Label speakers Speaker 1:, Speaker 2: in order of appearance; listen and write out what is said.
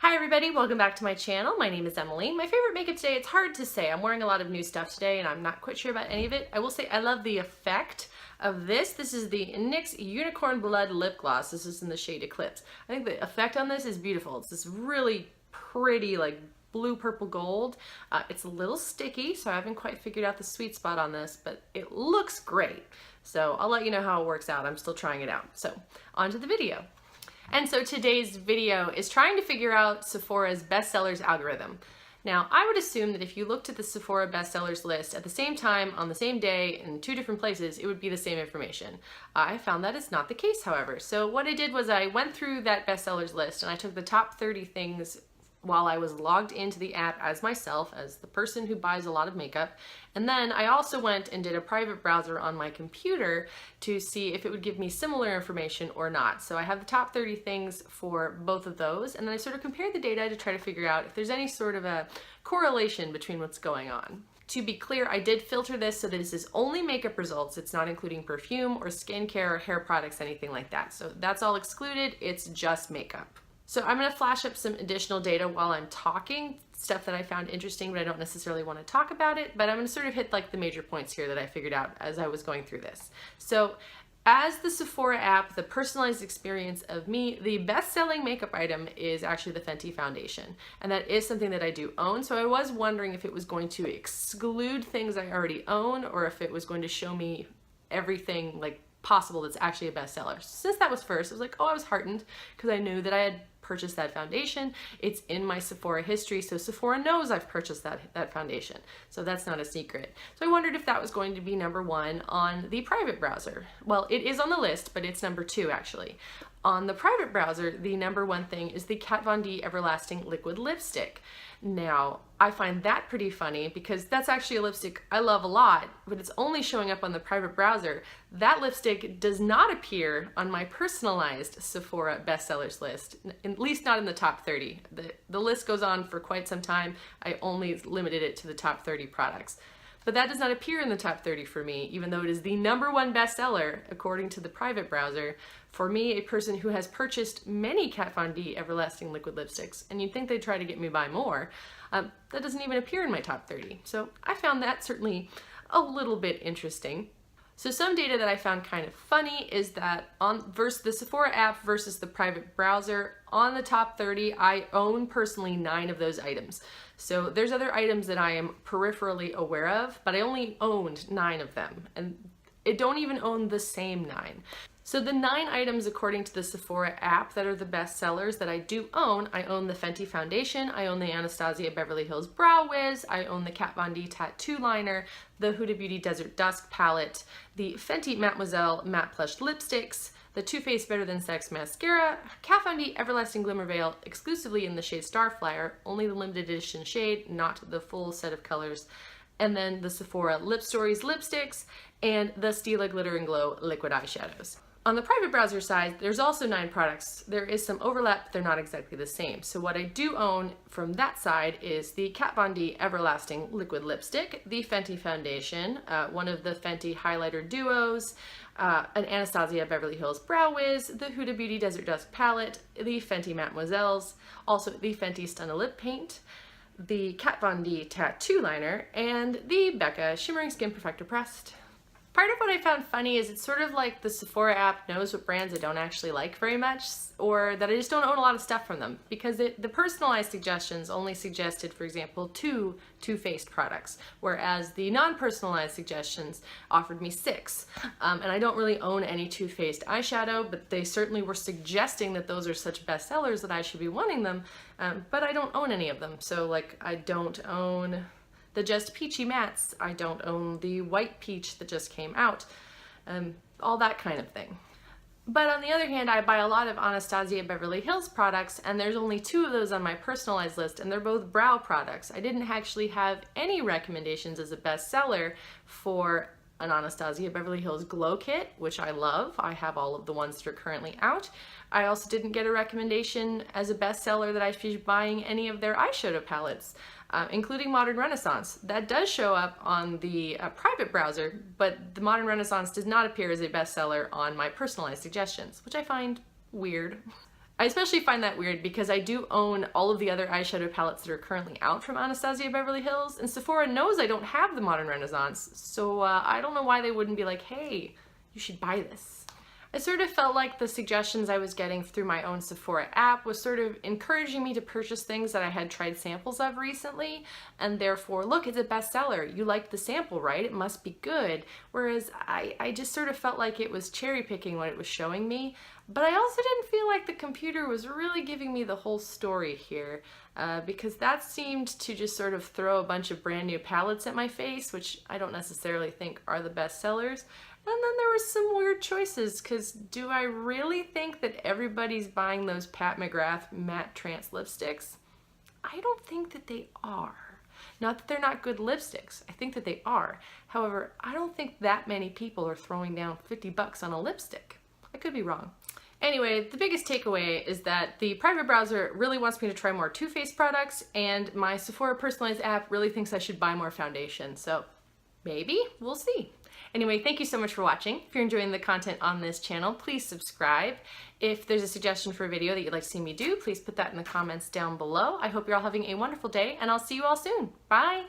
Speaker 1: Hi everybody, welcome back to my channel. My name is Emily. My favorite makeup today, it's hard to say. I'm wearing a lot of new stuff today and I'm not quite sure about any of it. I will say I love the effect of this. This is the NYX Unicorn Blood Lip Gloss. This is in the shade Eclipse. I think the effect on this is beautiful. It's this really pretty like blue purple gold. It's a little sticky, so I haven't quite figured out the sweet spot on this, but it looks great. So I'll let you know how it works out. I'm still trying it out. So on to the video. And so today's video is trying to figure out Sephora's bestsellers algorithm. Now, I would assume that if you looked at the Sephora bestsellers list at the same time, on the same day, in two different places, it would be the same information. I found that is not the case, however. So what I did was I went through that bestsellers list and I took the top 30 things while I was logged into the app as myself, as the person who buys a lot of makeup. And then I also went and did a private browser on my computer to see if it would give me similar information or not. So I have the top 30 things for both of those, and then I sort of compared the data to try to figure out if there's any sort of a correlation between what's going on. To be clear, I did filter this so that this is only makeup results. It's not including perfume or skincare or hair products, anything like that. So that's all excluded. It's just makeup. So I'm going to flash up some additional data while I'm talking, stuff that I found interesting, but I don't necessarily want to talk about it, but I'm going to sort of hit like the major points here that I figured out as I was going through this. So as the Sephora app, the personalized experience of me, the best-selling makeup item is actually the Fenty foundation, and that is something that I do own. So I was wondering if it was going to exclude things I already own, or if it was going to show me everything like possible that's actually a bestseller. Since that was first, I was like, oh, I was heartened because I knew that I had purchased that foundation. It's in my Sephora history, so Sephora knows I've purchased that foundation. So that's not a secret. So I wondered if that was going to be number one on the private browser. Well, it is on the list, but it's number two actually. On the private browser, the number one thing is the Kat Von D Everlasting Liquid Lipstick. Now, I find that pretty funny because that's actually a lipstick I love a lot, but it's only showing up on the private browser. That lipstick does not appear on my personalized Sephora bestsellers list, at least not in the top 30. The list goes on for quite some time. I only limited it to the top 30 products. But that does not appear in the top 30 for me, even though it is the number one bestseller according to the private browser. For me, a person who has purchased many Kat Von D Everlasting Liquid Lipsticks, and you'd think they'd try to get me to buy more, that doesn't even appear in my top 30. So I found that certainly a little bit interesting. So some data that I found kind of funny is that on the Sephora app versus the private browser, on the top 30, I own personally 9 of those items. So there's other items that I am peripherally aware of, but I only owned 9 of them, and I don't even own the same 9. So the 9 items according to the Sephora app that are the best sellers that I do own, I own the Fenty foundation, I own the Anastasia Beverly Hills Brow Wiz, I own the Kat Von D tattoo liner, the Huda Beauty Desert Dusk palette, the Fenty Mademoiselle matte plush lipsticks, the Too Faced Better Than Sex mascara, Kat Von D Everlasting Glimmer Veil exclusively in the shade Starflower, only the limited edition shade, not the full set of colors, and then the Sephora Lip Stories lipsticks, and the Stila Glitter and Glow liquid eyeshadows. On the private browser side, there's also 9 products. There is some overlap, but they're not exactly the same. So what I do own from that side is the Kat Von D Everlasting Liquid Lipstick, the Fenty Foundation, one of the Fenty Highlighter Duos, an Anastasia Beverly Hills Brow Wiz, the Huda Beauty Desert Dusk Palette, the Fenty Mademoiselles, also the Fenty Stunna Lip Paint, the Kat Von D Tattoo Liner, and the Becca Shimmering Skin Perfector Pressed. Part of what I found funny is it's sort of like the Sephora app knows what brands I don't actually like very much, or that I just don't own a lot of stuff from them, because the personalized suggestions only suggested, for example, 2 Too Faced products, whereas the non-personalized suggestions offered me 6. And I don't really own any Too Faced eyeshadow, but they certainly were suggesting that those are such bestsellers that I should be wanting them, but I don't own any of them. So like I don't own the Just Peachy mattes, I don't own the white peach that just came out, all that kind of thing. But on the other hand, I buy a lot of Anastasia Beverly Hills products, and there's only 2 of those on my personalized list, and they're both brow products. I didn't actually have any recommendations as a bestseller for an Anastasia Beverly Hills Glow Kit, which I love. I have all of the ones that are currently out. I also didn't get a recommendation as a bestseller that I should be buying any of their eyeshadow palettes, including Modern Renaissance. That does show up on the private browser, but the Modern Renaissance does not appear as a bestseller on my personalized suggestions, which I find weird. I especially find that weird because I do own all of the other eyeshadow palettes that are currently out from Anastasia Beverly Hills, and Sephora knows I don't have the Modern Renaissance, so I don't know why they wouldn't be like, hey, you should buy this. I sort of felt like the suggestions I was getting through my own Sephora app was sort of encouraging me to purchase things that I had tried samples of recently, and therefore, look, it's a bestseller. You liked the sample, right? It must be good. Whereas I just sort of felt like it was cherry picking what it was showing me, but I also didn't feel like the computer was really giving me the whole story here, because that seemed to just sort of throw a bunch of brand new palettes at my face, which I don't necessarily think are the bestsellers. And then there were some weird choices, because do I really think that everybody's buying those Pat McGrath matte trance lipsticks? I don't think that they are. Not that they're not good lipsticks, I think that they are. However, I don't think that many people are throwing down 50 bucks on a lipstick. I could be wrong. Anyway, the biggest takeaway is that the private browser really wants me to try more Too Faced products, and my Sephora personalized app really thinks I should buy more foundation, so maybe, we'll see. Anyway, thank you so much for watching. If you're enjoying the content on this channel, please subscribe. If there's a suggestion for a video that you'd like to see me do, please put that in the comments down below. I hope you're all having a wonderful day, and I'll see you all soon. Bye!